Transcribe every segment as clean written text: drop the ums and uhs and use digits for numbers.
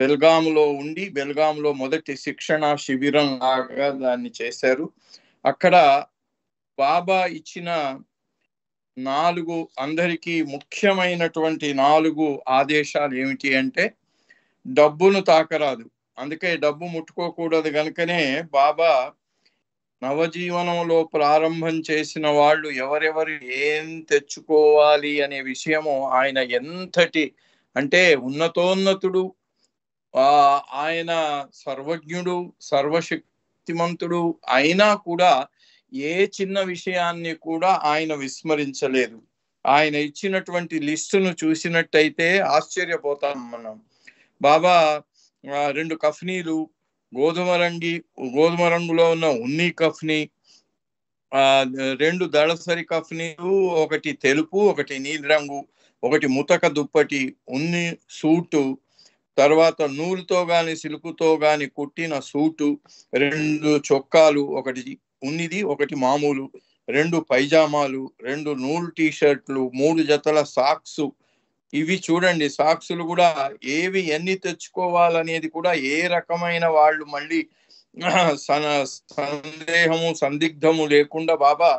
బెల్గాంలో ఉండి బెల్గాంలో మొదటి శిక్షణ శిబిరం లాగా దాన్ని చేశారు. అక్కడ బాబా ఇచ్చిన 4 అందరికీ ముఖ్యమైనటువంటి 4 ఆదేశాలు ఏమిటి అంటే, డబ్బును తాకరాదు, అందుకే డబ్బు ముట్టుకోకూడదు. గనుకనే బాబా నవజీవనంలో ప్రారంభం చేసిన వాళ్ళు ఎవరెవరు ఏం తెచ్చుకోవాలి అనే విషయము ఆయన ఎంతటి అంటే ఉన్నతోన్నతుడు, ఆయన సర్వజ్ఞుడు, సర్వశక్తిమంతుడు అయినా కూడా ఏ చిన్న విషయాన్ని కూడా ఆయన విస్మరించలేదు. ఆయన ఇచ్చినటువంటి లిస్టును చూసినట్టయితే ఆశ్చర్యపోతాం మనం. బాబా 2 కఫ్నీలు, గోధుమ రంగులో ఉన్న ఉన్ని కఫ్నీ, 2 దళసరి కఫ్నీలు, ఒకటి తెలుపు, ఒకటి నీలి రంగు, ఒకటి ముతక దుప్పటి, ఉన్ని సూటు, తర్వాత నూలుతో గాని సిలుకుతో గాని కుట్టిన సూటు, 2 చొక్కాలు, ఒకటి ఉన్నిది ఒకటి మామూలు, 2 పైజామాలు, 2 నూలు టీషర్ట్లు, 3 జతల సాక్స్. ఇవి చూడండి, సాక్సులు కూడా ఏవి ఎన్ని తెచ్చుకోవాలనేది కూడా ఏ రకమైన వాళ్ళు మళ్ళీ సందేహము సందిగ్ధము లేకుండా బాబా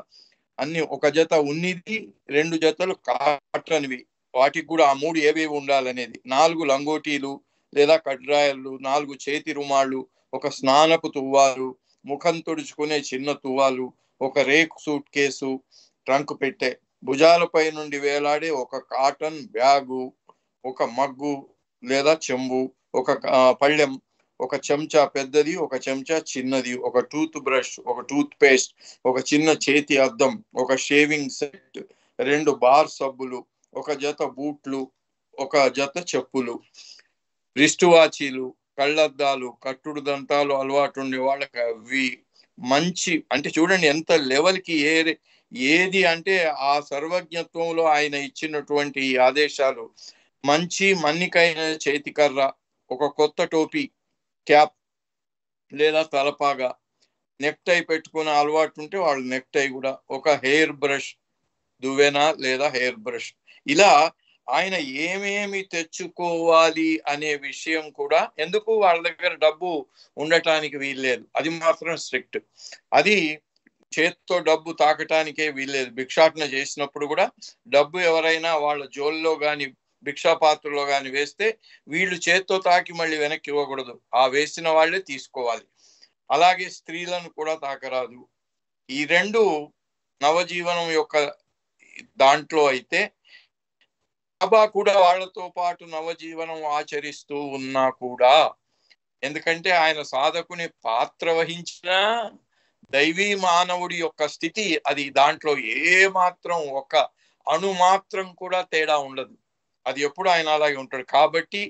అన్ని, ఒక జత ఉన్నిది, 2 జతలు కాటన్వి, వాటికి కూడా ఆ 3 ఏవేవి ఉండాలనేది, 4 లంగోటీలు లేదా కడ్రాయలు, 4 చేతి రుమాళ్ళు, ఒక స్నానపు తువ్వాలు, ముఖం తుడుచుకునే చిన్న తువ్వాలు, ఒక రేక్ సూట్ కేసు, ట్రంక్ పెట్టె, భుజాలపై నుండి వేలాడే ఒక కాటన్ బ్యాగు, ఒక మగ్గు లేదా చెంబు, ఒక పళ్ళెం, ఒక చెంచా పెద్దది, ఒక చెంచా చిన్నది, ఒక టూత్ బ్రష్, ఒక టూత్ పేస్ట్, ఒక చిన్న చేతి అద్దం, ఒక షేవింగ్ సెట్, 2 బార్ సబ్బులు, ఒక జత బూట్లు, ఒక జత చెప్పులు, రిస్ట్ వాచీలు, కళ్ళద్దాలు, కట్టుడు దంతాలు అలవాటు ఉండే వాళ్ళకి అవి, మంచి అంటే చూడండి ఎంత లెవెల్కి ఏది అంటే ఆ సర్వజ్ఞత్వంలో ఆయన ఇచ్చినటువంటి ఆదేశాలు. మంచి మన్నికైన చేతికర్ర, ఒక కొత్త టోపీ, క్యాప్ లేదా తలపాగా, నెక్ టై పెట్టుకునే అలవాటు ఉంటే వాళ్ళు నెక్ టై కూడా, ఒక హెయిర్ బ్రష్, దువ్వెన లేదా హెయిర్ బ్రష్. ఇలా ఆయన ఏమేమి తెచ్చుకోవాలి అనే విషయం కూడా, ఎందుకు వాళ్ళ దగ్గర డబ్బు ఉండటానికి వీల్లేదు, అది మాత్రం స్ట్రిక్ట్. అది చేత్తో డబ్బు తాకటానికే వీల్లేదు. భిక్షాటన చేసినప్పుడు కూడా డబ్బు ఎవరైనా వాళ్ళ జోల్లో గాని భిక్షా పాత్రలో గాని వేస్తే వీళ్ళు చేత్తో తాకి మళ్ళీ వెనక్కి ఇవ్వకూడదు, ఆ వేసిన వాళ్ళే తీసుకోవాలి. అలాగే స్త్రీలను కూడా తాకరాదు. ఈ 2 నవజీవనం యొక్క దాంట్లో అయితే బాబా కూడా వాళ్ళతో పాటు నవజీవనం ఆచరిస్తూ ఉన్నా కూడా, ఎందుకంటే ఆయన సాధకుని పాత్ర వహించిన దైవీ మానవుడి యొక్క స్థితి అది, దాంట్లో ఏ మాత్రం ఒక అణు మాత్రం కూడా తేడా ఉండదు, అది ఎప్పుడు ఆయన అలాగే ఉంటాడు. కాబట్టి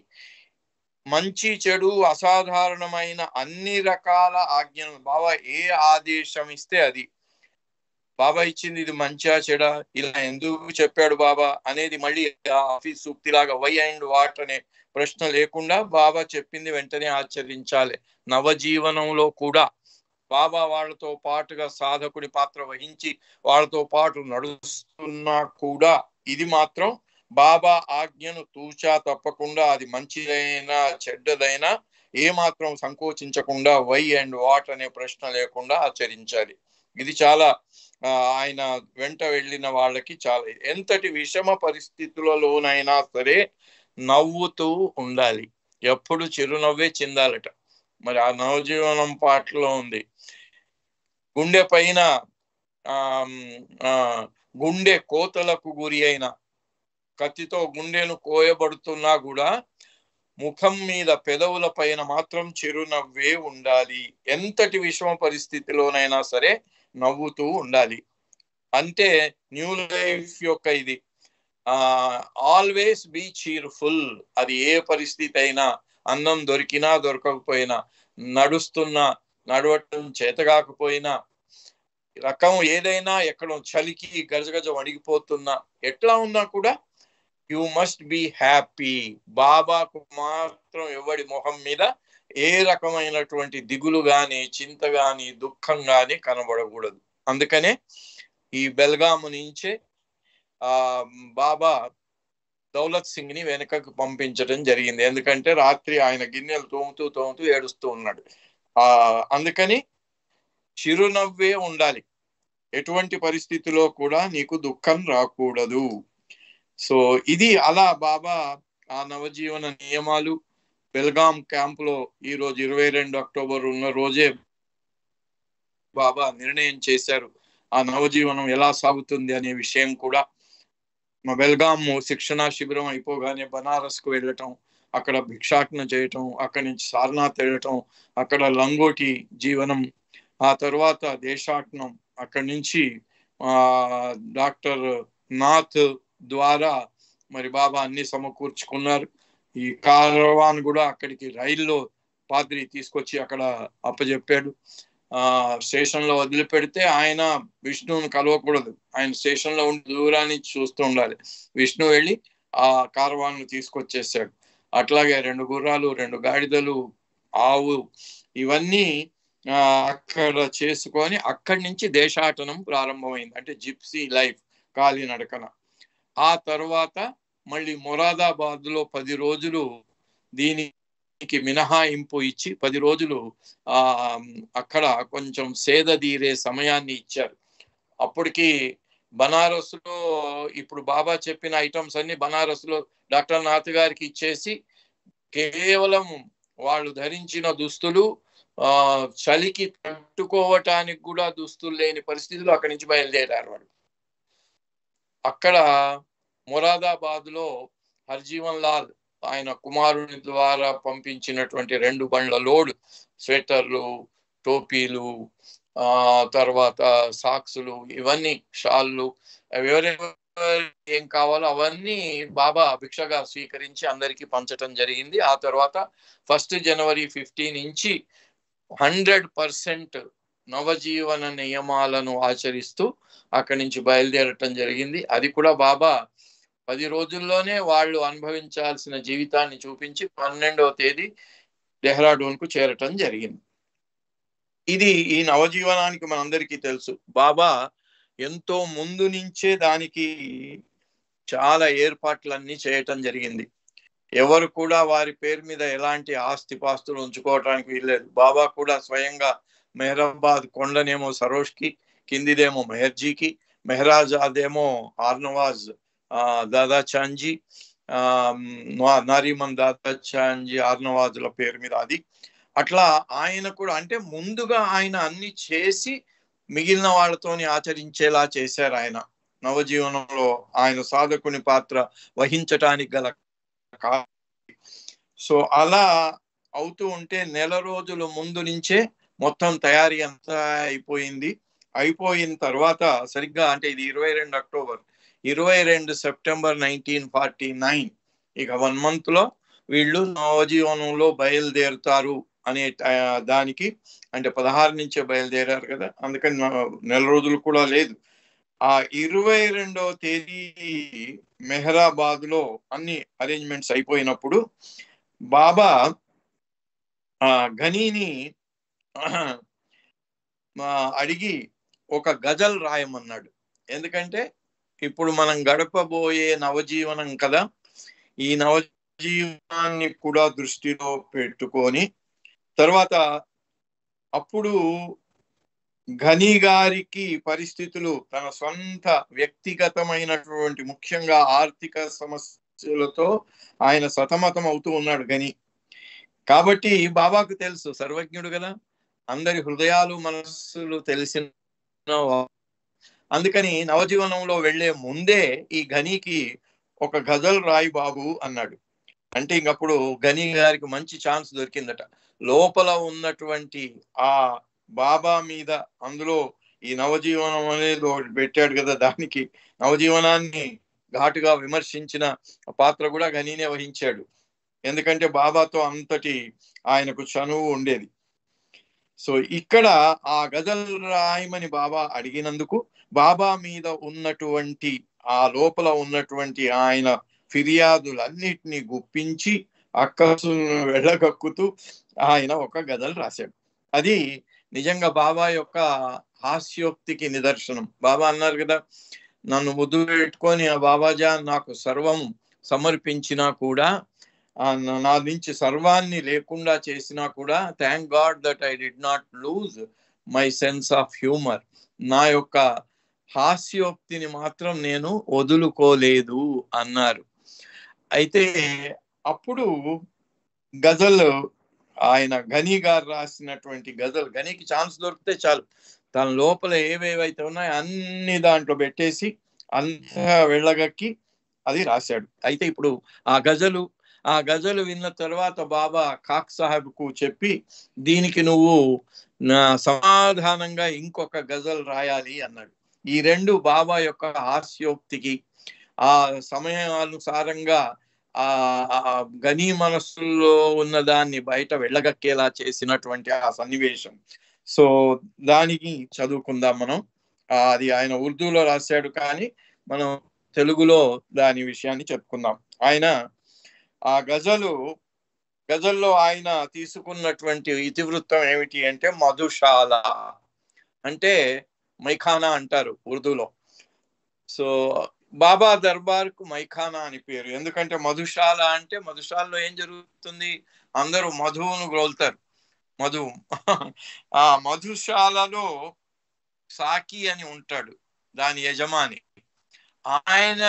మంచి చెడు అసాధారణమైన అన్ని రకాల ఆజ్ఞలు బాబా ఏ ఆదేశం ఇస్తే అది, బాబా ఇచ్చింది ఇది మంచిగా చెడా, ఇలా ఎందుకు చెప్పాడు బాబా అనేది మళ్ళీ ఆఫీస్ సూక్తిలాగా వై అండ్ వాట్ అనే ప్రశ్న లేకుండా బాబా చెప్పింది వెంటనే ఆచరించాలి. నవజీవనంలో కూడా బాబా వాళ్ళతో పాటుగా సాధకుడి పాత్ర వహించి వాళ్ళతో పాటు నడుస్తున్నా కూడా ఇది మాత్రం బాబా ఆజ్ఞను తూచా తప్పకుండా, అది మంచిదైనా చెడ్డదైనా ఏ మాత్రం సంకోచించకుండా వై అండ్ వాట్ అనే ప్రశ్న లేకుండా ఆచరించాలి. ఇది చాలా ఆయన వెంట వెళ్ళిన వాళ్ళకి చాలా, ఎంతటి విషమ పరిస్థితులలోనైనా సరే నవ్వుతూ ఉండాలి, ఎప్పుడు చిరునవ్వే చిందాలట. మరి ఆ నవజీవనం పాటలో ఉంది, గుండె పైన గుండె కోతలకు గురి అయిన, కత్తితో గుండెను కోయబడుతున్నా కూడా ముఖం మీద పెదవుల పైన మాత్రం చిరునవ్వే ఉండాలి. ఎంతటి విషమ పరిస్థితిలోనైనా సరే నవ్వుతూ ఉండాలి. అంటే న్యూ లైఫ్ యొక్క ఇది ఆల్వేస్ బీ చీర్ఫుల్. అది ఏ పరిస్థితి అయినా, అన్నం దొరికినా దొరకకపోయినా, నడవటం చేతగాకపోయినా, రకం ఏదైనా, ఎక్కడ చలికి గజగజ వణిగిపోతున్నా, ఎట్లా ఉన్నా కూడా యు మస్ట్ బి హ్యాపీ. బాబాకు మాత్రం ఎవడి మొహం మీద ఏ రకమైనటువంటి దిగులు గాని, చింత గాని, దుఃఖం గాని కనబడకూడదు. అందుకనే ఈ బెల్గాము నుంచే బాబా దౌలత్ సింగ్ ని వెనుకకు పంపించడం జరిగింది. ఎందుకంటే రాత్రి ఆయన గిన్నెలు తోముతూ ఏడుస్తూ ఉన్నాడు. అందుకని చిరునవ్వే ఉండాలి, ఎటువంటి పరిస్థితిలో కూడా నీకు దుఃఖం రాకూడదు. సో ఇది అలా బాబా ఆ నవజీవన నియమాలు బెల్గాం క్యాంపులో ఈ రోజు 22 అక్టోబర్ ఉన్న రోజే బాబా నిర్ణయం చేశారు ఆ నవజీవనం ఎలా సాగుతుంది అనే విషయం కూడా. మా బెల్గాం శిక్షణా శిబిరం అయిపోగానే బనారస్ కు వెళ్ళటం, అక్కడ భిక్షాటన చేయటం, అక్కడి నుంచి సారనాథ్ వెళ్ళటం, అక్కడ లంగోటి జీవనం, ఆ తర్వాత దేశాటనం, అక్కడి నుంచి డాక్టర్ నాథ్ ద్వారా మరి బాబా అన్ని సమకూర్చుకున్నారు. ఈ కార్వాన్ కూడా అక్కడికి రైల్లో పాద్రి తీసుకొచ్చి అక్కడ అప్పచెప్పాడు. స్టేషన్ లో వదిలిపెడితే ఆయన విష్ణువుని కలవకూడదు, ఆయన స్టేషన్ లో ఉండి దూరాన్ని చూస్తూ ఉండాలి. విష్ణు వెళ్ళి ఆ కార్వాన్ తీసుకొచ్చేసాడు. అట్లాగే 2 గుర్రాలు, 2 గాడిదలు, ఆవు, ఇవన్నీ అక్కడ చేసుకొని అక్కడి నుంచి దేశాటనం ప్రారంభమైంది. అంటే జిప్సీ లైఫ్, కాలినడకన. ఆ తర్వాత మళ్ళీ మొరాదాబాద్ లో 10 రోజులు దీనికి మినహాయింపు ఇచ్చి 10 రోజులు అక్కడ కొంచెం సేద తీరే సమయాన్ని ఇచ్చారు. అప్పటికి బనారస్ లో ఇప్పుడు బాబా చెప్పిన ఐటమ్స్ అన్ని బనారస్ లో డాక్టర్ నాథ్ గారికి ఇచ్చేసి కేవలం వాళ్ళు ధరించిన దుస్తులు చలికి తట్టుకోవటానికి కూడా దుస్తులు లేని పరిస్థితులు అక్కడి నుంచి బయలుదేరారు వాళ్ళు. అక్కడ మొరాదాబాద్ లో హర్జీవన్ లాల్ ఆయన కుమారుని ద్వారా పంపించినటువంటి 2 బండ్ల లోడ్ స్వెటర్లు, టోపీలు, తర్వాత సాక్సులు, ఇవన్నీ షాళ్ళు, ఏం కావాలో అవన్నీ బాబా భిక్షగా స్వీకరించి అందరికీ పంచటం జరిగింది. ఆ తర్వాత 1 జనవరి 15 నుంచి 100% నవజీవన నియమాలను ఆచరిస్తూ అక్కడి నుంచి బయలుదేరటం జరిగింది. అది కూడా బాబా 10 రోజుల్లోనే వాళ్ళు అనుభవించాల్సిన జీవితాన్ని చూపించి 12వ తేదీ డెహ్రాడూన్ కు చేరటం జరిగింది. ఇది ఈ నవజీవనానికి మనందరికీ తెలుసు. బాబా ఎంతో ముందు నుంచే దానికి చాలా ఏర్పాట్లన్నీ చేయటం జరిగింది. ఎవరు కూడా వారి పేరు మీద ఎలాంటి ఆస్తిపాస్తులు ఉంచుకోవటానికి వీల్లేదు. బాబా కూడా స్వయంగా మెహరాబాద్ కొండనేమో సరోష్కి, కిందిదేమో మెహర్జీకి, మెహరాజాదేమో ఆర్నవాజ్ దాదా చాంజీ, నారీమన్ దాదా చాంజీ ఆర్నవాజుల పేరు మీద అది. అట్లా ఆయన కూడా అంటే ముందుగా ఆయన అన్ని చేసి మిగిలిన వాళ్ళతోని ఆచరించేలా చేశారు. ఆయన నవజీవనంలో ఆయన సాధకుని పాత్ర వహించటానికి గల. సో అలా అవుతూ ఉంటే నెల రోజుల ముందు నుంచే మొత్తం తయారీ అంతా అయిపోయిన తర్వాత సరిగ్గా అంటే ఇది 22 అక్టోబర్, 22 సెప్టెంబర్ 1949, ఇక 1 month లో వీళ్ళు నవజీవనంలో బయలుదేరుతారు అనే దానికి, అంటే 16 నుంచే బయలుదేరారు కదా, అందుకని నెల రోజులు కూడా లేదు. ఆ 22వ తేదీ మెహరాబాద్ లో అన్ని అరేంజ్మెంట్స్ అయిపోయినప్పుడు బాబా ఘనీని అడిగి ఒక గజల్ రాయమన్నాడు. ఎందుకంటే ఇప్పుడు మనం గడపబోయే నవజీవనం కదా, ఈ నవజీవనాన్ని కూడా దృష్టిలో పెట్టుకొని తర్వాత అప్పుడు ఘనీ గారికి పరిస్థితులు తన సొంత వ్యక్తిగతమైనటువంటి ముఖ్యంగా ఆర్థిక సమస్యలతో ఆయన సతమతం అవుతూ ఉన్నాడు ఘనీ. కాబట్టి బాబాకు తెలుసు, సర్వజ్ఞుడు కదా, అందరి హృదయాలు మనస్సులు తెలిసిన. అందుకని నవజీవనంలో వెళ్లే ముందే ఈ ఘనీకి ఒక గజల్ రాయి బాబు అన్నాడు. అంటే ఇంకప్పుడు ఘనీ గారికి మంచి ఛాన్స్ దొరికిందట. లోపల ఉన్నటువంటి ఆ బాబా మీద, అందులో ఈ నవజీవనం అనేది పెట్టాడు కదా, దానికి నవజీవనాన్ని ఘాటుగా విమర్శించిన పాత్ర కూడా ఘనీనే వహించాడు. ఎందుకంటే బాబాతో అంతటి ఆయనకు చనువు ఉండేది. సో ఇక్కడ ఆ గజల్ రాయమని బాబా అడిగినందుకు బాబా మీద ఉన్నటువంటి ఆ లోపల ఉన్నటువంటి ఆయన ఫిర్యాదులన్నిటినీ గుప్పించి అక్కసును వెళ్ళగక్కుతూ ఆయన ఒక గజల్ రాశాడు. అది నిజంగా బాబా యొక్క హాస్యోక్తికి నిదర్శనం. బాబా అన్నారు కదా, నన్ను ముద్దు పెట్టుకొని ఆ బాబాజా నాకు సర్వం సమర్పించినా కూడా, నా నుంచి సర్వాన్ని లేకుండా చేసినా కూడా, thank God that I did not lose my sense of humour, నా యొక్క హాస్యోక్తిని మాత్రం నేను వదులుకోలేదు అన్నారు. అయితే అప్పుడు గజల్, ఆయన గని గారు రాసినటువంటి గజల్, గనికి ఛాన్స్ దొరికితే చాలు తన లోపల ఏవేవైతే ఉన్నాయో అన్ని దాంట్లో పెట్టేసి అంతా వెళ్ళగక్కి అది రాశాడు. అయితే ఇప్పుడు ఆ గజలు విన్న తర్వాత బాబా ఖాక్ సాహెబ్ కు చెప్పి, దీనికి నువ్వు సమాధానంగా ఇంకొక గజల్ రాయాలి అన్నాడు. ఈ రెండు బాబా యొక్క హాస్యోక్తికి, ఆ సమయానుసారంగా ఆ గని మనస్సులో ఉన్న దాన్ని బయట వెళ్ళగక్కేలా చేసినటువంటి ఆ సన్నివేశం. సో దానికి చదువుకుందాం మనం. అది ఆయన ఉర్దూలో రాశాడు, కానీ మనం తెలుగులో దాని విషయాన్ని చెప్పుకుందాం. ఆయన ఆ గజల్లో ఆయన తీసుకున్నటువంటి ఇతివృత్తం ఏమిటి అంటే, మధుశాల అంటే మైఖానా అంటారు ఉర్దూలో. సో బాబా దర్బార్ కు మైఖానా అని పేరు. ఎందుకంటే మధుశాల అంటే, మధుశాలలో ఏం జరుగుతుంది, అందరూ మధువును గ్రోల్తారు. ఆ మధుశాలలో సాకి అని ఉంటాడు, దాని యజమాని. ఆయన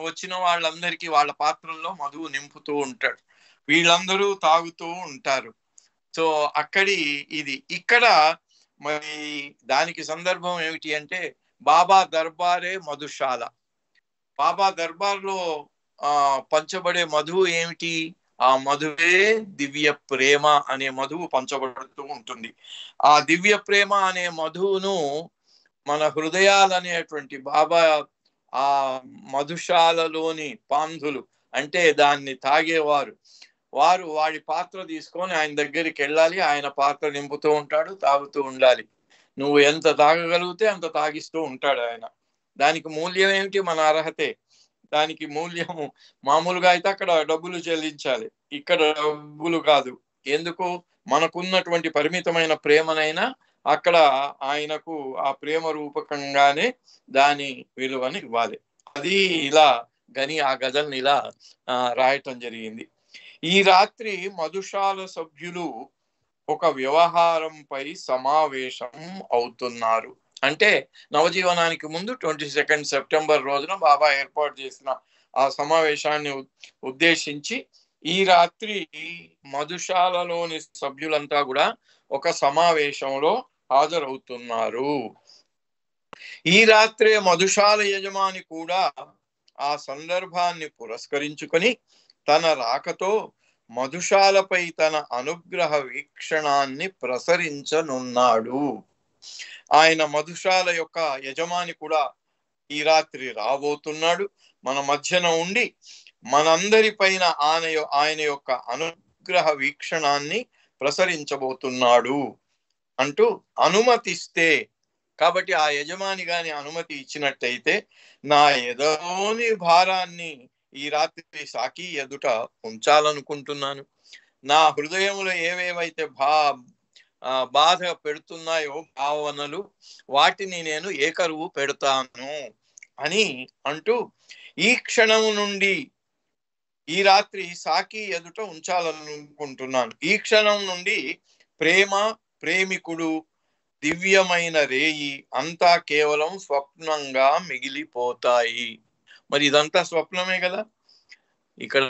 వచ్చిన వాళ్ళందరికీ వాళ్ళ పాత్రల్లో మధువు నింపుతూ ఉంటాడు. వీళ్ళందరూ తాగుతూ ఉంటారు. సో ఇక్కడ మరి దానికి సందర్భం ఏమిటి అంటే, బాబా దర్బారే మధుశాల. బాబా దర్బార్లో పంచబడే మధువు ఏమిటి? ఆ మధువే దివ్య ప్రేమ అనే మధువు పంచబడుతూ ఉంటుంది. ఆ దివ్య ప్రేమ అనే మధువును మన హృదయాలనేటువంటి బాబా ఆ మధుశాలలోని పాంధులు, అంటే దాన్ని తాగేవారు, వాడి పాత్ర తీసుకొని ఆయన దగ్గరికి వెళ్ళాలి. ఆయన పాత్ర నింపుతూ ఉంటాడు, తాగుతూ ఉండాలి. నువ్వు ఎంత తాగగలిగితే అంత తాగిస్తూ ఉంటాడు ఆయన. దానికి మూల్యం ఏమిటి? మన అర్హతే. దానికి మూల్యము మామూలుగా అయితే అక్కడ డబ్బులు చెల్లించాలి, ఇక్కడ డబ్బులు కాదు. ఎందుకు? మనకున్నటువంటి పరిమితమైన ప్రేమనైనా అక్కడ ఆయనకు ఆ ప్రేమ రూపకంగానే దాని విలువని ఇవ్వాలి. అది ఇలా గని ఆ గజల్ని ఇలా రాయటం జరిగింది. ఈ రాత్రి మధుశాల సభ్యులు ఒక వ్యవహారంపై సమావేశం అవుతున్నారు. అంటే నవజీవనానికి ముందు 22 సెప్టెంబర్ రోజున బాబా ఏర్పాటు చేసిన ఆ సమావేశాన్ని ఉద్దేశించి ఈ రాత్రి మధుశాలలోని సభ్యులంతా కూడా ఒక సమావేశంలో హాజరవుతున్నారు. ఈ రాత్రే మధుశాల యజమాని కూడా ఆ సందర్భాన్ని పురస్కరించుకొని తన రాకతో మధుశాలపై తన అనుగ్రహ వీక్షణాన్ని ప్రసరించనున్నాడు. ఆయన మధుశాల యొక్క యజమాని కూడా ఈ రాత్రి రాబోతున్నాడు, మన మధ్యన ఉండి మనందరి పైన ఆయన యొక్క అనుగ్రహ వీక్షణాన్ని ప్రసరించబోతున్నాడు అంటూ అనుమతిస్తే, కాబట్టి ఆ యజమాని గాని అనుమతి ఇచ్చినట్టయితే నా ఎదలోని భారాన్ని ఈ రాత్రి సాకి ఎదుట ఉంచాలనుకుంటున్నాను. నా హృదయంలో ఏవేవైతే బాధ పెడుతున్నాయో భావనలు, వాటిని నేను ఏకరువు పెడతాను అని అంటూ ఈ క్షణం నుండి ఈ రాత్రి సాకి ఎదుట ఉంచాలనుకుంటున్నాను. ఈ క్షణం నుండి ప్రేమ, ప్రేమికుడు, దివ్యమైన రేయి అంతా కేవలం స్వప్నంగా మిగిలిపోతాయి. మరి ఇదంతా స్వప్నమే కదా. ఇక్కడ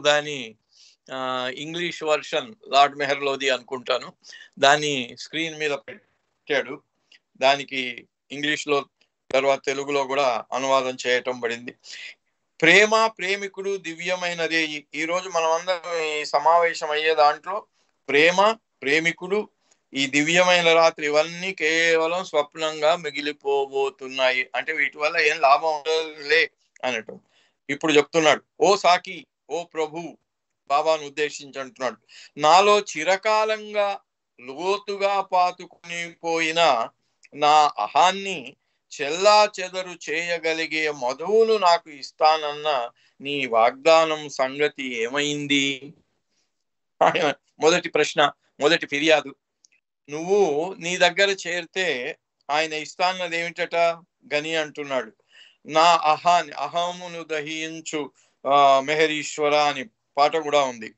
దాని ఇంగ్లీష్ వర్షన్ లార్డ్ మెహర్లోది అనుకుంటాను, దాన్ని స్క్రీన్ మీద పెట్టాడు. దానికి ఇంగ్లీష్లో తర్వాత తెలుగులో కూడా అనువాదం చేయటం పడింది. ప్రేమ, ప్రేమికుడు, దివ్యమైన రేయి. ఈరోజు మనం అందరం ఈ సమావేశం అయ్యే దాంట్లో ప్రేమ, ప్రేమికుడు, ఈ దివ్యమైన రాత్రి ఇవన్నీ కేవలం స్వప్నంగా మిగిలిపోబోతున్నాయి. అంటే వీటి వల్ల ఏం లాభం ఉండదులే అన్నట్టు ఇప్పుడు చెప్తున్నాడు. ఓ సాకి, ఓ ప్రభు, బాబాను ఉద్దేశించి అంటున్నాడు, నాలో చిరకాలంగా లోతుగా పాతుకుని పోయిన నా అహాన్ని చెల్లా చెదరు చేయగలిగే మధువును నాకు ఇస్తానన్న నీ వాగ్దానం సంగతి ఏమైంది? మొదటి ప్రశ్న, మొదటి ఫిర్యాదు. నువ్వు నీ దగ్గర చేరితే ఆయన ఇస్తాన్నది ఏమిటట? గని అంటున్నాడు, నా అహమును దహించు మెహరీశ్వర అని పాట కూడా ఉంది.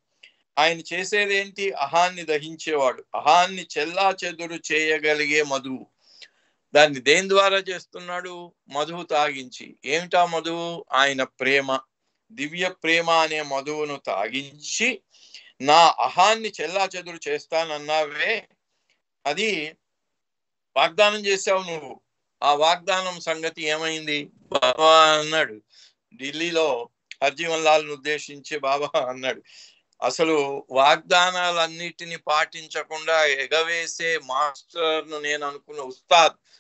ఆయన చేసేది ఏంటి? అహాన్ని దహించేవాడు, అహాన్ని చెల్లా చెదురు చేయగలిగే మధువు. దాన్ని దేని ద్వారా చేస్తున్నాడు? మధువు తాగించి. ఏమిటా మధువు? ఆయన ప్రేమ, దివ్య ప్రేమ అనే మధువును తాగించి నా అహాన్ని చెల్లా చెదురు చేస్తానన్నావే, అది వాగ్దానం చేశావు నువ్వు. ఆ వాగ్దానం సంగతి ఏమైంది? బాబా అన్నాడు, ఢిల్లీలో హర్జీవన్ లాల్ను ఉద్దేశించి బాబా అన్నాడు, అసలు వాగ్దానాలన్నిటిని పాటించకుండా ఎగవేసే మాస్టర్ను నేను అనుకున్న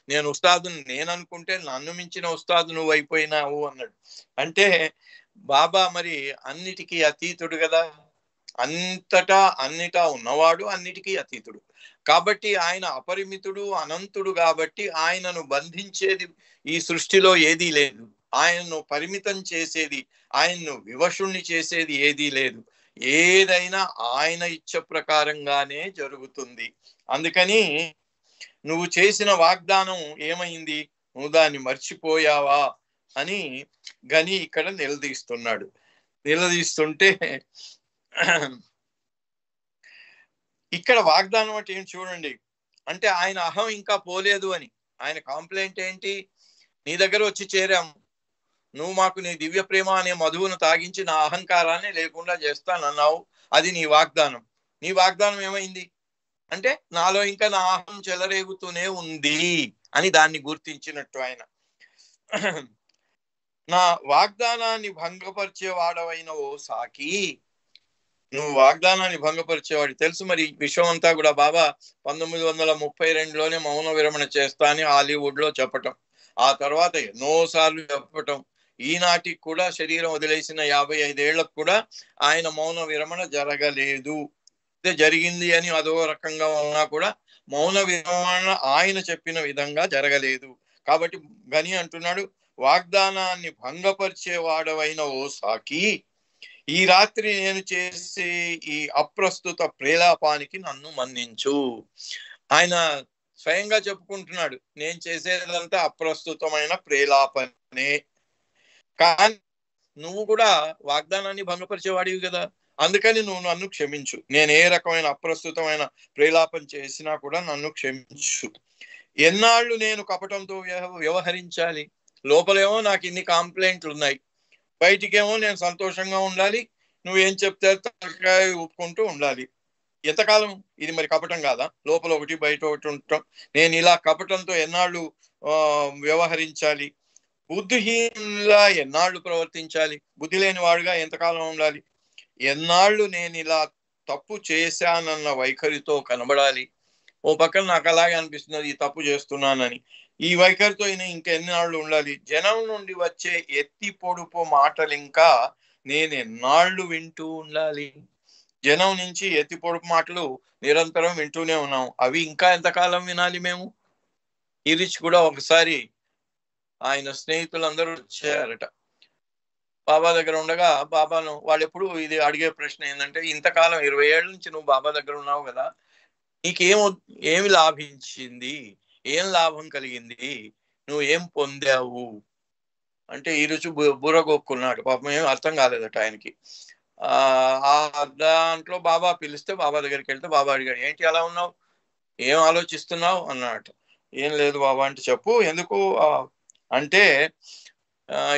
నేను ఉస్తాదుని నేను అనుకుంటే నన్ను మించిన ఉస్తాదు నువ్వు అయిపోయినావు అన్నాడు. అంటే బాబా మరి అన్నిటికీ అతీతుడు కదా, అంతటా అన్నిటా ఉన్నవాడు, అన్నిటికీ అతీతుడు. కాబట్టి ఆయన అపరిమితుడు, అనంతుడు. కాబట్టి ఆయనను బంధించేది ఈ సృష్టిలో ఏదీ లేదు. ఆయన్ను పరిమితం చేసేది, ఆయన్ను వివశుణ్ణి చేసేది ఏదీ లేదు. ఏదైనా ఆయన ఇచ్చ ప్రకారంగానే జరుగుతుంది. అందుకని నువ్వు చేసిన వాగ్దానం ఏమైంది? నువ్వు దాన్ని మర్చిపోయావా అని గని ఇక్కడ నిలదీస్తుంటే ఇక్కడ వాగ్దానం అంటే ఏంటి చూడండి. అంటే ఆయన అహం ఇంకా పోలేదు అని. ఆయన కంప్లైంట్ ఏంటి? నీ దగ్గర వచ్చి చేరాము, నువ్వు మాకు నీ దివ్య ప్రేమ అనే మధువును తాగించి నా అహంకారాన్ని లేకుండా చేస్తానన్నావు. అది నీ వాగ్దానం. నీ వాగ్దానం ఏమైంది అంటే నాలో ఇంకా నా అహం చెలరేగుతూనే ఉంది అని దాన్ని గుర్తించినట్టు ఆయన. నా వాగ్దానాన్ని భంగపరిచేవాడవైన ఓ సాకి, నువ్వు వాగ్దానాన్ని భంగపరిచేవాడు తెలుసు. మరి విషయం అంతా కూడా బాబా 1932లోనే మౌన విరమణ చేస్తా అని హాలీవుడ్ లో చెప్పటం, ఆ తర్వాత ఎన్నోసార్లు చెప్పటం, ఈనాటికి కూడా శరీరం వదిలేసిన 55 ఏళ్లకు కూడా ఆయన మౌన విరమణ జరగలేదు. జరిగింది అని అదో రకంగా ఉన్నా కూడా మౌన విరమణ ఆయన చెప్పిన విధంగా జరగలేదు. కాబట్టి గని అంటున్నాడు, వాగ్దానాన్ని భంగపరిచేవాడవైన ఓ సాకి, ఈ రాత్రి నేను చేసే ఈ అప్రస్తుత ప్రేలాపానికి నన్ను మన్నించు. ఆయన స్వయంగా చెప్పుకుంటున్నాడు, నేను చేసేదంతా అప్రస్తుతమైన ప్రేలాపనే, కానీ నువ్వు కూడా వాగ్దానాన్ని భంగపరిచేవాడివి కదా, అందుకని నువ్వు నన్ను క్షమించు. నేను ఏ రకమైన అప్రస్తుతమైన ప్రేలాపన చేసినా కూడా నన్ను క్షమించు. ఎన్నాళ్ళు నేను కపటంతో వ్యవహరించాలి? లోపలేమో నాకు ఇన్ని కంప్లైంట్లు ఉన్నాయి, బయటికేమో నేను సంతోషంగా ఉండాలి, నువ్వేం చెప్తే తలకాయ ఊపుకుంటూ ఉండాలి. ఎంతకాలం ఇది? మరి కపటం కాదా? లోపల ఒకటి బయట ఒకటి ఉండటం. నేను ఇలా కపటంతో ఎన్నాళ్ళు వ్యవహరించాలి? బుద్ధిహీనులా ఎన్నాళ్ళు ప్రవర్తించాలి? బుద్ధి లేని వాడుగా ఎంతకాలం ఉండాలి? ఎన్నాళ్ళు నేను ఇలా తప్పు చేశానన్న వైఖరితో కనబడాలి? ఓ పక్కన నాకు అలాగే అనిపిస్తున్నది, ఈ తప్పు చేస్తున్నానని. ఈ వైఖరితో ఇంకెన్నాళ్ళు ఉండాలి? జనం నుండి వచ్చే ఎత్తి పొడుపు మాటలు ఇంకా నేను ఎన్నాళ్ళు వింటూ ఉండాలి? జనం నుంచి ఎత్తి పొడుపు మాటలు నిరంతరం వింటూనే ఉన్నాం, అవి ఇంకా ఎంతకాలం వినాలి మేము? ఇరిచ్ కూడా ఒకసారి ఆయన స్నేహితులందరూ వచ్చారట బాబా దగ్గర ఉండగా. బాబాను వాళ్ళు ఎప్పుడు ఇది అడిగే ప్రశ్న ఏంటంటే, ఇంతకాలం 20 ఏళ్ళ నుంచి నువ్వు బాబా దగ్గర ఉన్నావు కదా, ఏమి లాభించింది? ఏం లాభం కలిగింది? నువ్వు ఏం పొందావు అంటే ఈ రుచి బుర్రగొక్కున్నాడు. పాపం ఏం అర్థం కాలేదట ఆయనకి. దాంట్లో బాబా పిలిస్తే బాబా దగ్గరికి వెళ్తే బాబా అడిగాడు, ఏంటి అలా ఉన్నావు, ఏం ఆలోచిస్తున్నావు అన్నట్టు. ఏం లేదు బాబా అంటే, చెప్పు ఎందుకు అంటే,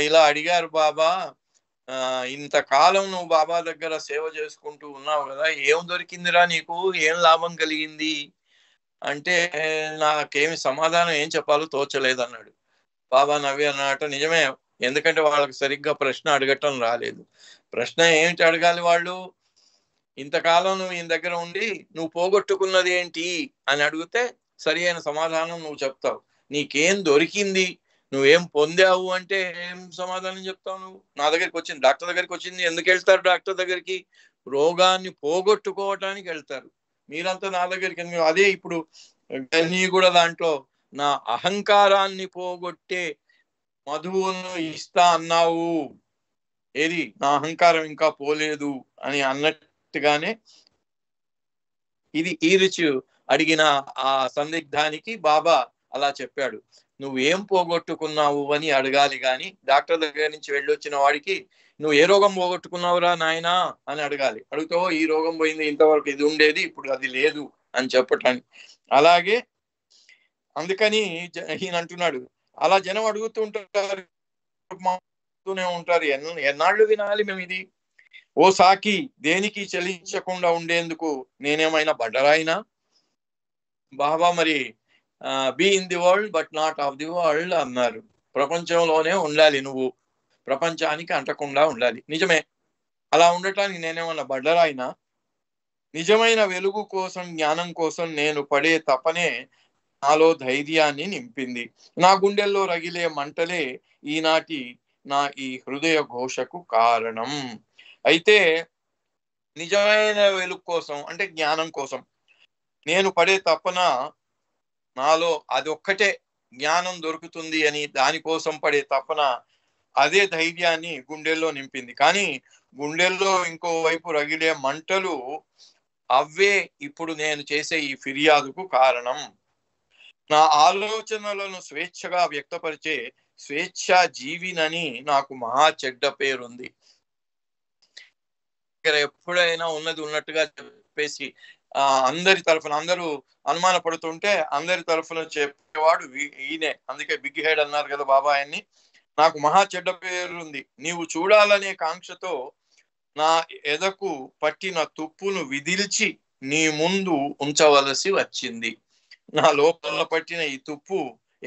ఇలా అడిగారు బాబా, ఇంతకాలం నువ్వు బాబా దగ్గర సేవ చేసుకుంటూ ఉన్నావు కదా, ఏం దొరికిందిరా నీకు, ఏం లాభం కలిగింది అంటే, నాకేమి సమాధానం ఏం చెప్పాలో తోచలేదు అన్నాడు. బాబా నవ్వి అన్నట్టు, నిజమే, ఎందుకంటే వాళ్ళకి సరిగ్గా ప్రశ్న అడగటం రాలేదు. ప్రశ్న ఏమిటి అడగాలి వాళ్ళు? ఇంతకాలం నువ్వు ఈయన దగ్గర ఉండి నువ్వు పోగొట్టుకున్నది ఏంటి అని అడిగితే సరి అయిన సమాధానం నువ్వు చెప్తావు. నీకేం దొరికింది, నువ్వేం పొందావు అంటే ఏం సమాధానం చెప్తావు నువ్వు? నా దగ్గరికి వచ్చింది, డాక్టర్ దగ్గరికి వచ్చింది, ఎందుకు వెళ్తారు డాక్టర్ దగ్గరికి? రోగాన్ని పోగొట్టుకోవటానికి వెళ్తారు. మీరంతా నా దగ్గరికి అదే ఇప్పుడు నీ కూడా దాంట్లో నా అహంకారాన్ని పోగొట్టే మధువును ఇస్తా అన్నావు, ఏది నా అహంకారం ఇంకా పోలేదు అని అన్నట్టుగానే ఇది ఈ రుచి అడిగిన ఆ సందిగ్ధానికి బాబా అలా చెప్పాడు. నువ్వేం పోగొట్టుకున్నావు అని అడగాలి. కానీ డాక్టర్ దగ్గర నుంచి వెళ్ళొచ్చిన వాడికి నువ్వు ఏ రోగం పోగొట్టుకున్నావురా నాయనా అని అడగాలి. అడుగుతావో ఈ రోగం పోయింది, ఇంతవరకు ఇది ఉండేది, ఇప్పుడు అది లేదు అని చెప్పటానికి. అలాగే అందుకని ఈయన అంటున్నాడు, అలా జనం అడుగుతూ ఉంటారు, ఉంటారు. ఎన్నాళ్ళు వినాలి మేము ఇది? ఓ సాకి, దేనికి చలించకుండా ఉండేందుకు నేనేమైనా బడ్డరాయినా? బాబా మరి be in the world but not of the world అన్నారు. ప్రపంచంలోనే ఉండాలి, నువ్వు ప్రపంచానికి అంటకుండా ఉండాలి. నిజమే. అలా ఉండటానికి నేనేమన్నా బడ్డరాయినా? నిజమైన వెలుగు కోసం, జ్ఞానం కోసం నేను పడే తపనే నాలో ధైర్యాన్ని నింపింది. నా గుండెల్లో రగిలే మంటలే ఈనాటి నా ఈ హృదయ ఘోషకు కారణం. అయితే నిజమైన వెలుగు కోసం అంటే జ్ఞానం కోసం నేను పడే తపన, నాలో అది ఒక్కటే జ్ఞానం దొరుకుతుంది అని దానికోసం పడే తపన, అదే ధైర్యాన్ని గుండెల్లో నింపింది. కానీ గుండెల్లో ఇంకో వైపు రగిలే మంటలు, అవే ఇప్పుడు నేను చేసే ఈ ఫిర్యాదుకు కారణం. నా ఆలోచనలను స్వేచ్ఛగా వ్యక్తపరిచే స్వేచ్ఛా జీవినని నాకు మహా చెడ్డ పేరుంది. ఎప్పుడైనా ఉన్నది ఉన్నట్టుగా చెప్పేసి అందరి తరఫున, అందరూ అనుమాన పడుతుంటే అందరి తరఫున చెప్పేవాడు ఈయనే. అందుకే బిగ్ హెడ్ అన్నారు కదా బాబా ఆయన్ని. నాకు మహా చెడ్డ పేరుంది. నీవు చూడాలనే కాంక్షతో నా ఎదకు పట్టిన తుప్పును విదిల్చి నీ ముందు ఉంచవలసి వచ్చింది. నా లోపల పట్టిన ఈ తుప్పు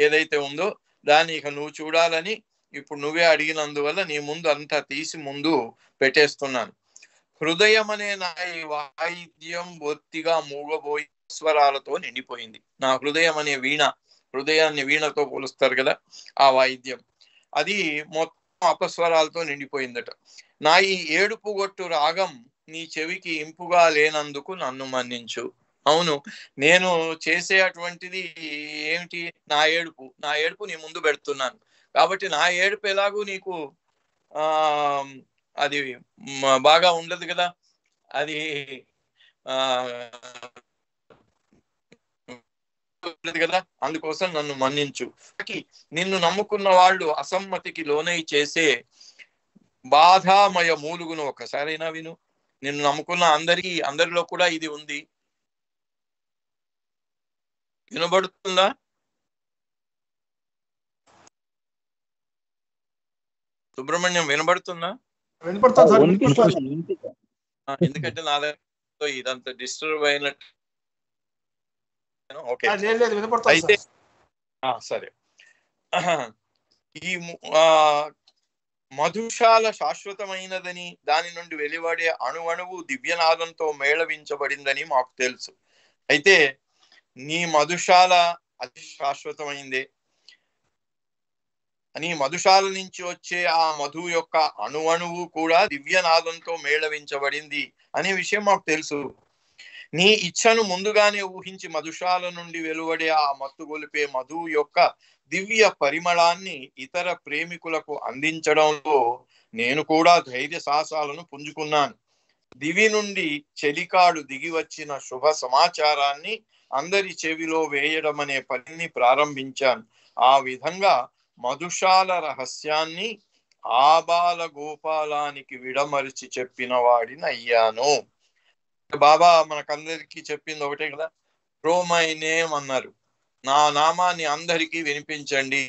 ఏదైతే ఉందో దాన్ని ఇక నువ్వు చూడాలని ఇప్పుడు నువ్వే అడిగినందువల్ల నీ ముందు అంతా తీసి ముందు పెట్టేస్తున్నాను. హృదయం అనే నా ఈ వాయిద్యం బొత్తిగా మూగబోయి స్వరాలతో నిండిపోయింది. నా హృదయం అనే వీణ, హృదయాన్ని వీణతో పోలుస్తారు కదా, ఆ వాయిద్యం అది మొత్తం అపస్వరాలతో నిండిపోయిందట. నా ఈ ఏడుపు గొట్టు రాగం నీ చెవికి ఇంపుగా లేనందుకు నన్ను మన్నించు. అవును, నేను చేసే అటువంటిది ఏమిటి? నా ఏడుపు నీ ముందు పెడుతున్నాను కాబట్టి నా ఏడుపు ఎలాగూ నీకు అది బాగా ఉండదు కదా, అది కదా. అందుకోసం నన్ను మన్నించు. నిన్ను నమ్ముకున్న వాళ్ళు అసమ్మతికి లోనై చేసే బాధామయ మూలుగును ఒకసారైనా విను. నిన్ను నమ్ముకున్న అందరిలో కూడా ఇది ఉంది. వినబడుతుందా? సుబ్రహ్మణ్యం వినబడుతుందా? ఎందుకంటే నా ఇదంతా డిస్టర్బ్ అయినట్టు. అయితే సరే, ఈ మధుశాల శాశ్వతమైనదని, దాని నుండి వెలువడే అణువణువు దివ్యనాదంతో మేళవించబడిందని మాకు తెలుసు. అయితే నీ మధుశాల అతి శాశ్వతమైందే అని, మధుశాల నుంచి వచ్చే ఆ మధు యొక్క అణువణువు కూడా దివ్యనాదంతో మేళవించబడింది అనే విషయం మాకు తెలుసు. నీ ఇచ్ఛను ముందుగానే ఊహించి మధుశాల నుండి వెలువడే ఆ మత్తు గొలిపే మధు యొక్క దివ్య పరిమళాన్ని ఇతర ప్రేమికులకు అందించడంలో నేను కూడా ధైర్య సాహసాలను పుంజుకున్నాను. దివి నుండి చెలికాడు దిగి వచ్చిన శుభ సమాచారాన్ని అందరి చెవిలో వేయడం అనే పనిని ప్రారంభించాను. ఆ విధంగా మధుశాల రహస్యాన్ని ఆబాల గోపాలానికి విడమరిచి చెప్పిన వాడిని అయ్యాను. బాబా మనకందరికీ చెప్పింది ఒకటే కదా, ప్రో మై నేమ్ అన్నారు. నా నామాన్ని అందరికీ వినిపించండి,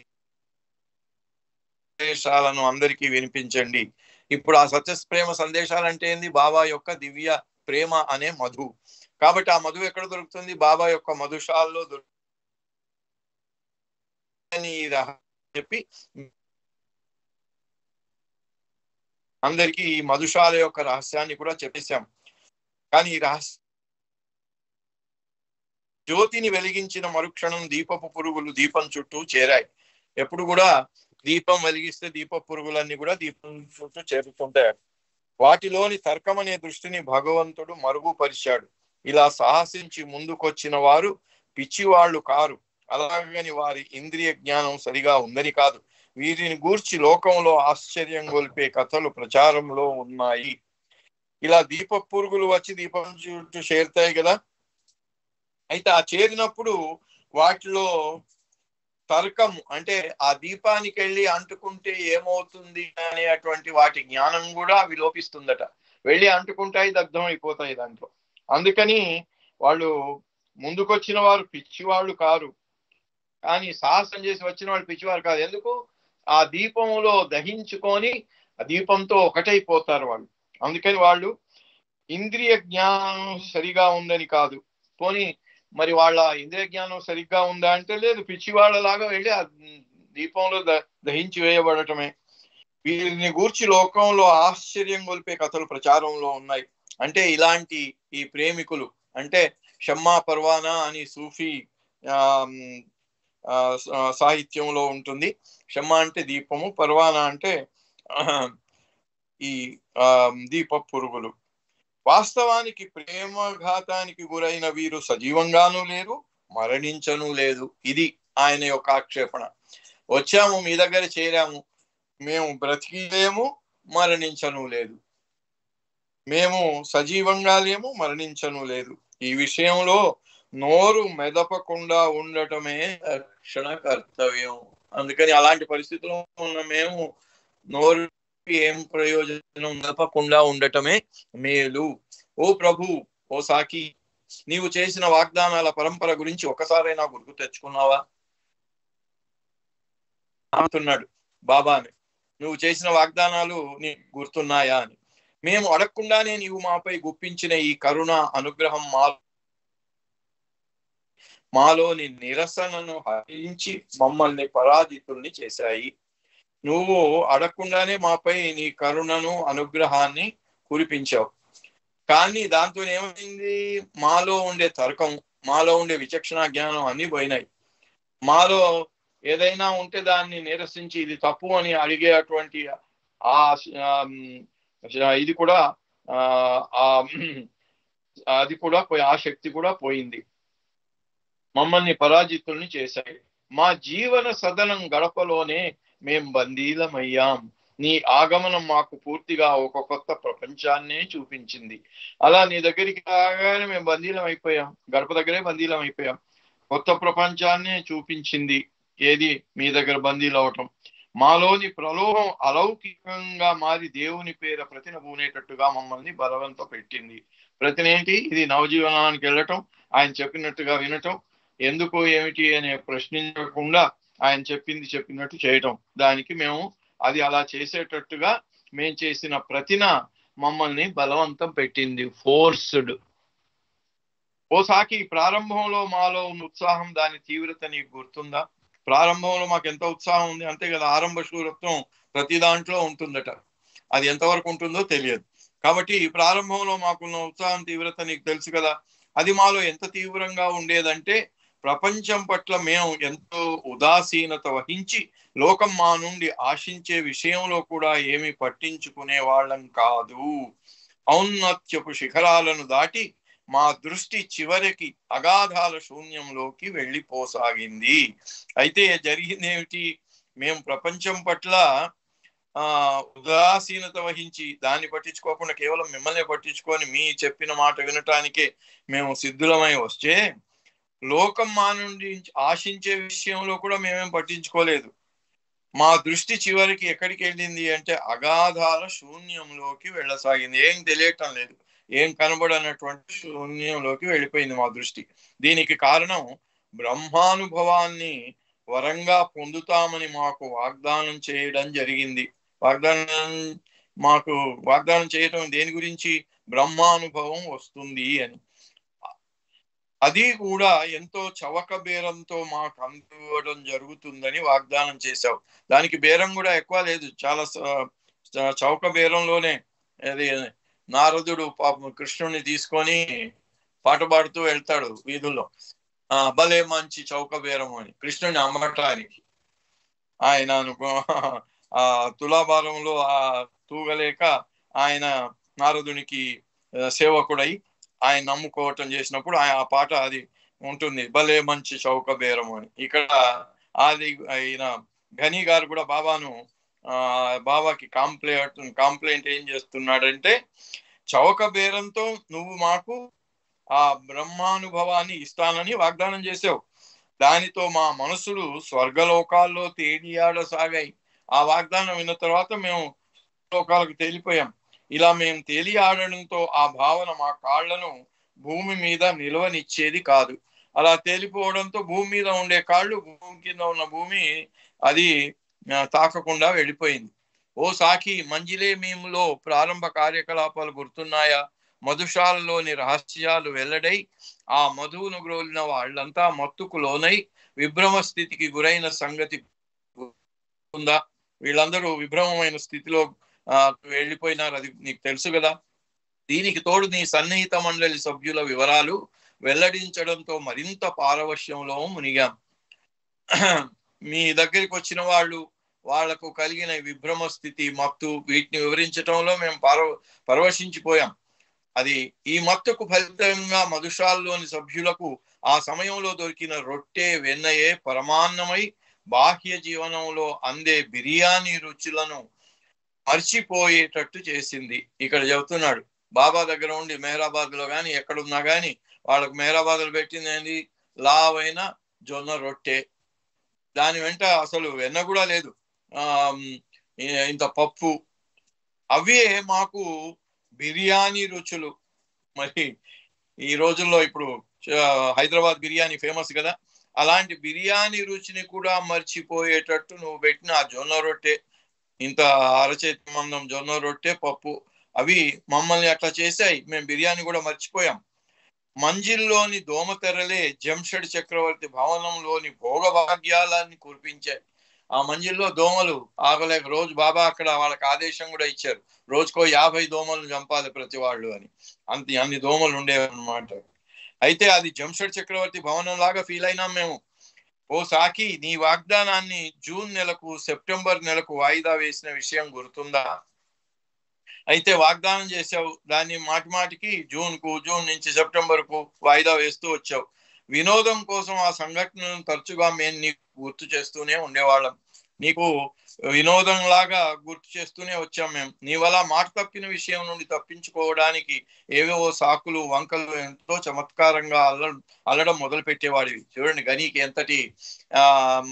సందేశాలను అందరికీ వినిపించండి. ఇప్పుడు ఆ సత్య ప్రేమ సందేశాలు అంటే ఏంది? బాబా యొక్క దివ్య ప్రేమ అనే మధు. కాబట్టి ఆ మధు ఎక్కడ దొరుకుతుంది? బాబా యొక్క మధుశాలలో చెప్పి అందరికీ ఈ మధుశాల యొక్క రహస్యాన్ని కూడా చెప్పేశాం. కానీ ఈ రహస్య జ్యోతిని వెలిగించిన మరుక్షణం దీపపు పురుగులు దీపం చుట్టూ చేరాయి. ఎప్పుడు కూడా దీపం వెలిగిస్తే దీప పురుగులన్నీ కూడా దీపం చుట్టూ చేరుతుంటాయి. వాటిలోని తర్కం అనే దృష్టిని భగవంతుడు మరుగుపరిచాడు. ఇలా సాహసించి ముందుకొచ్చిన వారు పిచ్చివాళ్లు కారు. అలాగని వారి ఇంద్రియ జ్ఞానం సరిగా ఉందని కాదు. వీరిని గూర్చి లోకంలో ఆశ్చర్యం గొల్పే కథలు ప్రచారంలో ఉన్నాయి. ఇలా దీప పురుగులు వచ్చి దీపం చుట్టూ చేరుతాయి కదా. అయితే ఆ చేరినప్పుడు వాటిలో తర్కం అంటే ఆ దీపానికి వెళ్ళి అంటుకుంటే ఏమవుతుంది అనేటువంటి వాటి జ్ఞానం కూడా అవి లోపిస్తుందట. వెళ్ళి అంటుకుంటాయి, దగ్ధం అయిపోతాయి దాంట్లో. అందుకని వాళ్ళు ముందుకొచ్చిన వారు పిచ్చివాళ్ళు కారు, కానీ సాహసం చేసి వచ్చిన వాళ్ళు పిచ్చివారు కాదు. ఎందుకు? ఆ దీపంలో దహించుకొని ఆ దీపంతో ఒకటైపోతారు వాళ్ళు. అందుకని వాళ్ళు ఇంద్రియ జ్ఞానం సరిగా ఉందని కాదు. పోనీ మరి వాళ్ళ ఇంద్రియ జ్ఞానం సరిగ్గా ఉందా అంటే లేదు, పిచ్చి వాళ్ళలాగా వెళ్ళి ఆ దీపంలో దహించి వేయబడటమే. వీరిని గూర్చి లోకంలో ఆశ్చర్యం గొలిపే కథలు ప్రచారంలో ఉన్నాయి. అంటే ఇలాంటి ఈ ప్రేమికులు అంటే షమ్మా పర్వానా అని సూఫీ సాహిత్యంలో ఉంటుంది. షమ్మా అంటే దీపము, పర్వానా అంటే ఈ దీప పురుగులు. వాస్తవానికి ప్రేమఘాతానికి గురైన వీరు సజీవంగానూ లేరు, మరణించను లేదు. ఇది ఆయన యొక్క ఆక్షేపణ. వచ్చాము, మీ దగ్గర చేరాము, మేము బ్రతికి లేము, మరణించను లేదు. మేము సజీవంగా లేము, మరణించను లేదు. ఈ విషయంలో నోరు మెదపకుండా ఉండటమే రక్షణ కర్తవ్యం. అందుకని అలాంటి పరిస్థితుల్లో ఉన్న మేము నోరు ఏం ప్రయోజనం మెదపకుండా ఉండటమే మేలు. ఓ ప్రభు, ఓ సాకి, నీవు చేసిన వాగ్దానాల పరంపర గురించి ఒకసారైనా గుర్తు తెచ్చుకున్నావా అంటున్నాడు బాబాని. నువ్వు చేసిన వాగ్దానాలు నీకు గుర్తున్నాయా అని. మేము అడగకుండానే నీవు మాపై గుప్పించిన ఈ కరుణ అనుగ్రహం మాలోని నిరసనను హరించి మమ్మల్ని పరాజితుల్ని చేశాయి. నువ్వు అడగకుండానే మాపై నీ కరుణను అనుగ్రహాన్ని కురిపించావు. కానీ దాంతో ఏమైంది? మాలో ఉండే తర్కం, మాలో ఉండే విచక్షణ జ్ఞానం అన్ని పోయినాయి. మాలో ఏదైనా ఉంటే దాన్ని నిరసించి ఇది తప్పు అని అడిగేటువంటి ఇది కూడా అది కూడా ఆ శక్తి కూడా పోయింది. మమ్మల్ని పరాజితుల్ని చేశాయి. మా జీవన సదనం గడపలోనే మేం బందీలమయ్యాం. నీ ఆగమనం మాకు పూర్తిగా ఒక కొత్త ప్రపంచాన్నే చూపించింది. అలా నీ దగ్గరికి రాగానే మేము బందీలం అయిపోయాం, గడప దగ్గరే బందీలం అయిపోయాం. కొత్త ప్రపంచాన్నే చూపించింది ఏది? మీ దగ్గర బందీలు అవటం. మాలోని ప్రలోభం అలౌకికంగా మారి దేవుని పేర ప్రతినబూనేటట్టుగా మమ్మల్ని బలవంత పెట్టింది. ప్రతినేంటి? ఇది నవజీవనానికి వెళ్ళటం, ఆయన చెప్పినట్టుగా వినటం, ఎందుకు ఏమిటి అనే ప్రశ్నించకుండా ఆయన చెప్పినట్టు చేయటం. దానికి మేము అది అలా చేసేటట్టుగా మేము చేసిన ప్రతిన మమ్మల్ని బలవంతం పెట్టింది, ఫోర్స్డ్. ఓసాకి ప్రారంభంలో మాలో ఉన్న ఉత్సాహం, దాని తీవ్రత నీకు గుర్తుందా? ప్రారంభంలో మాకు ఎంత ఉత్సాహం ఉంది అంతే కదా. ఆరంభ శూరత్వం ప్రతి దాంట్లో ఉంటుందట. అది ఎంతవరకు ఉంటుందో తెలియదు. కాబట్టి ప్రారంభంలో మాకున్న ఉత్సాహం తీవ్రత నీకు తెలుసు కదా. అది మాలో ఎంత తీవ్రంగా ఉండేదంటే ప్రపంచం పట్ల మేము ఎంతో ఉదాసీనత వహించి లోకం మా నుండి ఆశించే విషయంలో కూడా ఏమి పట్టించుకునే వాళ్ళం కాదు. ఔన్నత్యపు శిఖరాలను దాటి మా దృష్టి చివరికి అగాధాల శూన్యంలోకి వెళ్ళిపోసాగింది. అయితే జరిగింది ఏమిటి? మేము ప్రపంచం పట్ల ఉదాసీనత వహించి దాన్ని పట్టించుకోకుండా కేవలం మిమ్మల్ని పట్టించుకొని మీ చెప్పిన మాట వినటానికే మేము సిద్ధులమై వస్తే లోకం మా నుండి ఆశించే విషయంలో కూడా మేమేం పట్టించుకోలేదు. మా దృష్టి చివరికి ఎక్కడికి వెళ్ళింది అంటే అగాధాల శూన్యంలోకి వెళ్ళసాగింది. ఏం తెలియటం లేదు, ఏం కనబడనటువంటి శూన్యంలోకి వెళ్ళిపోయింది మా దృష్టి. దీనికి కారణం బ్రహ్మానుభవాన్ని వరంగా పొందుతామని మాకు వాగ్దానం చేయడం జరిగింది. వాగ్దానం చేయటం దేని గురించి? బ్రహ్మానుభవం వస్తుంది అని. అది కూడా ఎంతో చవక బేరంతో మాకు అందివ్వడం జరుగుతుందని వాగ్దానం చేశావు. దానికి బేరం కూడా ఎక్కువ లేదు, చాలా చౌక బేరంలోనే. అది నారదుడు పాపం కృష్ణుని తీసుకొని పాట పాడుతూ వెళ్తాడు వీధుల్లో, భలే మంచి చౌక బేరం అని కృష్ణుని అమ్మటానికి. ఆయన తులాభారంలో తూగలేక ఆయన నారదునికి సేవకుడై ఆయన నమ్ముకోవటం చేసినప్పుడు ఆ పాట అది ఉంటుంది, భలే మంచి చౌక బేరం అని. ఇక్కడ అది ఆయన ఘనీ గారు కూడా బాబాకి కాంప్లైంట్ ఏం చేస్తున్నాడంటే, చౌక బేరంతో నువ్వు మాకు ఆ బ్రహ్మానుభవాన్ని ఇస్తానని వాగ్దానం చేసావు, దానితో మా మనసులు స్వర్గలోకాల్లో తేలియాడసాగాయి. ఆ వాగ్దానం విన్న తర్వాత మేము లోకాలకు తేలిపోయాం. ఇలా మేము తేలియాడడంతో ఆ భావన మా కాళ్లను భూమి మీద నిలవనిచ్చేది కాదు. అలా తేలిపోవడంతో భూమి మీద ఉండే కాళ్ళు భూమి కింద ఉన్న భూమి అది తాకకుండా వెళ్ళిపోయింది. ఓ సాకి, మంజిలే మీములో ప్రారంభ కార్యకలాపాలు గుర్తున్నాయా? మధుశాలలోని రహస్యాలు వెల్లడై ఆ మధువును గ్రోలిన వాళ్ళంతా మత్తుకు లోనై విభ్రమ స్థితికి గురైన సంగతి ఉందా? వీళ్ళందరూ విభ్రమమైన స్థితిలో వెళ్ళిపోయినారు, అది నీకు తెలుసు కదా. దీనికి తోడు నీ సన్నిహిత మండలి సభ్యుల వివరాలు వెల్లడించడంతో మరింత పారవశ్యంలో మునిగాం. మీ దగ్గరికి వచ్చిన వాళ్లకు కలిగిన విభ్రమ స్థితి, మత్తు, వీటిని వివరించడంలో మేము పరవశించిపోయాం. అది ఈ మత్తుకు ఫలితంగా మధుశాలలోని సభ్యులకు ఆ సమయంలో దొరికిన రొట్టె వెన్నయే పరమాన్నమై బాహ్య జీవనంలో అందే బిర్యానీ రుచులను మర్చిపోయేటట్టు చేసింది. ఇక్కడ చెబుతున్నాడు, బాబా దగ్గర ఉండి మెహరాబాద్ లో కానీ ఎక్కడున్నా కానీ వాళ్ళకు మెహరాబాద్ లో పెట్టింది ఏంది? లావైన జొన్న రొట్టె. దాని వెంట అసలు వెన్న కూడా లేదు, ఇంత పప్పు. అవే మాకు బిర్యానీ రుచులు. మరి ఈ రోజుల్లో ఇప్పుడు హైదరాబాద్ బిర్యానీ ఫేమస్ కదా, అలాంటి బిర్యానీ రుచిని కూడా మర్చిపోయేటట్టు నువ్వు పెట్టిన ఆ జొన్న రొట్టె, ఇంత అరచేతి మందం జొన్న రొట్టె, పప్పు, అవి మమ్మల్ని అట్లా చేశాయి. మేము బిర్యానీ కూడా మర్చిపోయాం. మంజిల్లోని దోమతెరలే జంషెడ్ చక్రవర్తి భవనంలోని భోగభాగ్యాలని కురిపించాయి. ఆ మంజిల్లో దోమలు ఆగలేక రోజు బాబా అక్కడ వాళ్ళకి ఆదేశం కూడా ఇచ్చారు, రోజుకో 50 దోమలను చంపాలి ప్రతి వాళ్ళు అని. అన్ని దోమలు ఉండేవన్నమాట. అయితే అది జంషెడ్ చక్రవర్తి భవనం లాగా ఫీల్ అయినాం మేము. ఓ సాకి, నీ వాగ్దానాన్ని జూన్ నెలకు సెప్టెంబర్ నెలకు వాయిదా వేసిన విషయం గుర్తుందా? అయితే వాగ్దానం చేసావు, దాన్ని మాటిమాటికి జూన్ నుంచి సెప్టెంబర్ కు వాయిదా వేస్తూ వచ్చావు. వినోదం కోసం ఆ సంఘటనను తరచుగా మేము నీకు గుర్తు చేస్తూనే ఉండేవాళ్ళం. నీకు వినోదం లాగా గుర్తు చేస్తూనే వచ్చాం మేము. నీవలా మాట తప్పిన విషయం నుండి తప్పించుకోవడానికి ఏవేవో సాకులు వంకలు ఎంతో చమత్కారంగా అల్లడం మొదలు పెట్టేవాడివి. చూడండి గనీకి ఎంతటి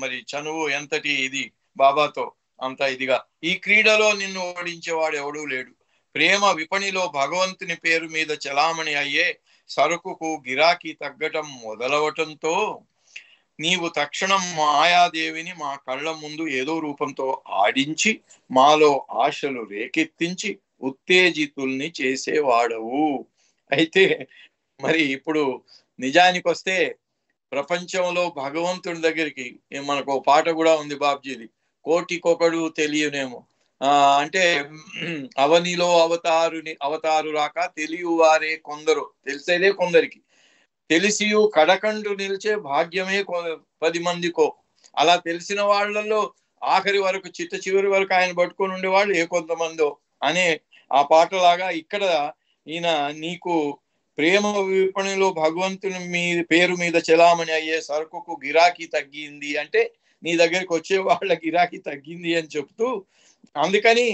మరి చనువు, ఎంతటి ఇది బాబాతో అంత ఇదిగా. ఈ క్రీడలో నిన్ను ఓడించేవాడు ఎవడూ లేడు. ప్రేమ విపణిలో భగవంతుని పేరు మీద చలామణి అయ్యే సరుకుకు గిరాకీ తగ్గటం మొదలవటంతో నీవు తక్షణం మాయాదేవిని మా కళ్ళ ముందు ఏదో రూపంతో ఆడించి మాలో ఆశలు రేకెత్తించి ఉత్తేజితుల్ని చేసేవాడవు. అయితే మరి ఇప్పుడు నిజానికి వస్తే ప్రపంచంలో భగవంతుడి దగ్గరికి మనకు పాట కూడా ఉంది బాబ్జీది, కోటికొకడు తెలియనేమో. అంటే అవనిలో అవతారు రాక తెలియవారే కొందరు, తెలిసేదే కొందరికి, తెలిసియు కడకండు నిలిచే భాగ్యమే 10 మందికో. అలా తెలిసిన వాళ్ళల్లో ఆఖరి వరకు చివరి వరకు ఆయన పట్టుకొని ఉండేవాళ్ళు కొంతమందో అనే ఆ పాటలాగా ఇక్కడ ఈయన నీకు ప్రేమ విపణిలో భగవంతుని పేరు మీద చలామణి అయ్యే సరుకుకు గిరాకీ తగ్గింది అంటే నీ దగ్గరికి వచ్చే వాళ్ళ గిరాకీ తగ్గింది అని చెప్తూ, అందుకని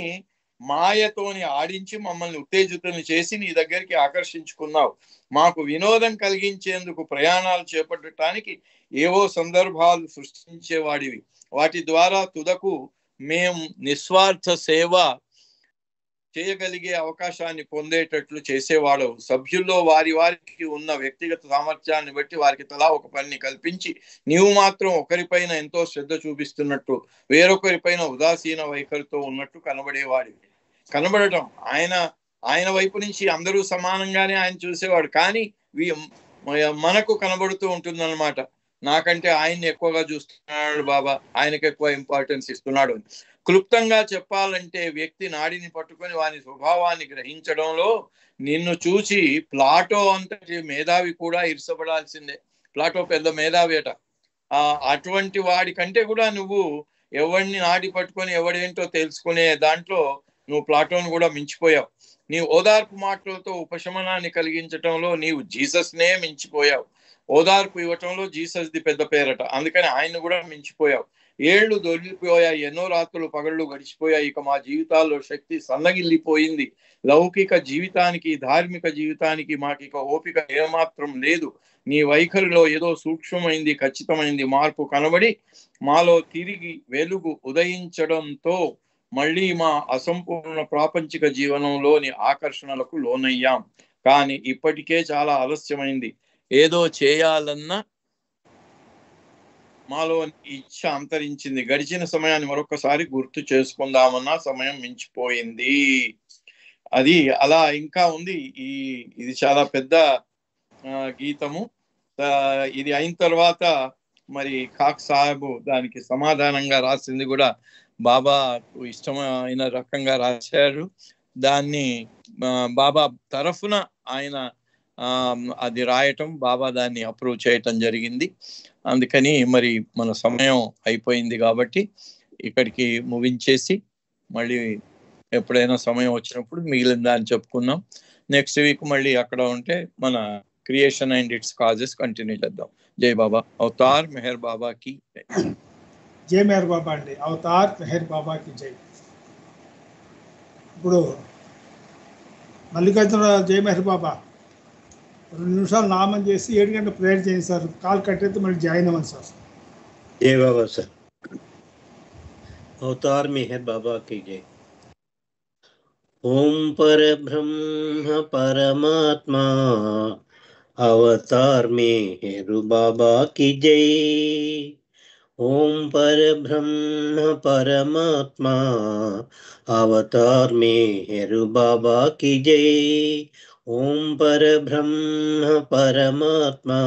మాయతోని ఆడించి మమ్మల్ని ఉత్తేజితుల్ని చేసి నీ దగ్గరికి ఆకర్షించుకున్నావు. మాకు వినోదం కలిగించేందుకు ప్రయాణాలు చేపట్టడానికి ఏవో సందర్భాలు సృష్టించేవాడివి. వాటి ద్వారా తుదకు మేము నిస్వార్థ సేవ చేయగలిగే అవకాశాన్ని పొందేటట్లు చేసేవాడవు. సభ్యుల్లో వారికి ఉన్న వ్యక్తిగత సామర్థ్యాన్ని బట్టి వారికి తలా ఒక పనిని కల్పించి నీవు మాత్రం ఒకరిపైన ఎంతో శ్రద్ధ చూపిస్తున్నట్టు, వేరొకరిపైన ఉదాసీన వైఖరితో ఉన్నట్టు కనబడటం. ఆయన వైపు నుంచి అందరూ సమానంగానే ఆయన చూసేవాడు, కానీ మనకు కనబడుతూ ఉంటుందన్నమాట, నాకంటే ఆయన్ని ఎక్కువగా చూస్తున్నాడు బాబా, ఆయనకు ఎక్కువ ఇంపార్టెన్స్ ఇస్తున్నాడు అని. క్లుప్తంగా చెప్పాలంటే వ్యక్తి నాడిని పట్టుకొని వాని స్వభావాన్ని గ్రహించడంలో నిన్ను చూసి ప్లాటో అంతటి మేధావి కూడా ఇర్సపడాల్సిందే. ప్లాటో పెద్ద మేధావి అట. అటువంటి వాడి కంటే కూడా నువ్వు ఎవడిని నాడి పట్టుకొని ఎవడేంటో తెలుసుకునే దాంట్లో నువ్వు ప్లాటోను కూడా మించిపోయావు. నీ ఓదార్పు మాటలతో ఉపశమనాన్ని కలిగించటంలో నీవు జీసస్నే మించిపోయావు. ఓదార్పు ఇవ్వటంలో జీసస్ది పెద్ద పేరట, అందుకని ఆయన కూడా మించిపోయావు. ఏళ్లు దొరికిపోయాయి, ఎన్నో రాత్రులు పగళ్ళు గడిచిపోయాయి. ఇక మా జీవితాల్లో శక్తి సన్నగిల్లిపోయింది. లౌకిక జీవితానికి, ధార్మిక జీవితానికి మాకిక ఓపిక ఏమాత్రం లేదు. నీ వైఖరిలో ఏదో సూక్ష్మమైంది, ఖచ్చితమైంది మార్పు కనబడి మాలో తిరిగి వెలుగు ఉదయించడంతో మళ్ళీ మా అసంపూర్ణ ప్రాపంచిక జీవనంలోని ఆకర్షణలకు లోనయ్యాం. కానీ ఇప్పటికే చాలా ఆలస్యమైంది. ఏదో చేయాలన్న మాలో ఇచ్చ అంతరించింది. గడిచిన సమయాన్ని మరొకసారి గుర్తు చేసుకుందామన్న సమయం మించిపోయింది. అది అలా ఇంకా ఉంది. ఇది చాలా పెద్ద గీతము. ఇది అయిన తర్వాత మరి కాక్ సాహెబ్ దానికి సమాధానంగా రాసింది కూడా బాబాకు ఇష్టమైన రకంగా రాశారు. దాన్ని బాబా తరఫున ఆయన అది రాయటం, బాబా దాన్ని అప్రూవ్ చేయటం జరిగింది. అందుకని మరి మన సమయం అయిపోయింది కాబట్టి ఇక్కడికి ముగించేసి మళ్ళీ ఎప్పుడైనా సమయం వచ్చినప్పుడు మిగిలిన దాన్ని చెప్పుకుందాం. నెక్స్ట్ వీక్ మళ్ళీ అక్కడ ఉంటే మన creation and it's causes continue చేద్దాం. జై బాబా. అవతార్ మెహర్ బాబాకి జై మెహర్ బాబా అండి. అవతార్ మెహర్ బాబాకి జై. ఇప్పుడు మల్లికార్జున జై మెహర్ బాబా 2 నిమిషాలు నామం చేసి 7 గంటల ప్రేయర్ చేయండి సార్. కాల్ కట్టయితే మళ్ళీ జాయిన్ అవ్వండి సార్. జై బాబా సార్. అవతార్ మెహర్ బాబా की जय. ओम पर ब्रह्म परमात्मा अवतार मेहर बाबा की जय. ओम पर ब्रह्म परमात्मा अवतार मेहर बाबा की जय. ओम पर ब्रह्म परमात्मा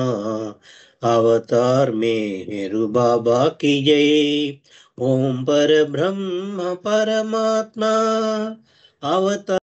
अवतार मेहर बाबा की जय. ओम पर ब्रह्म परमात्मा अवतार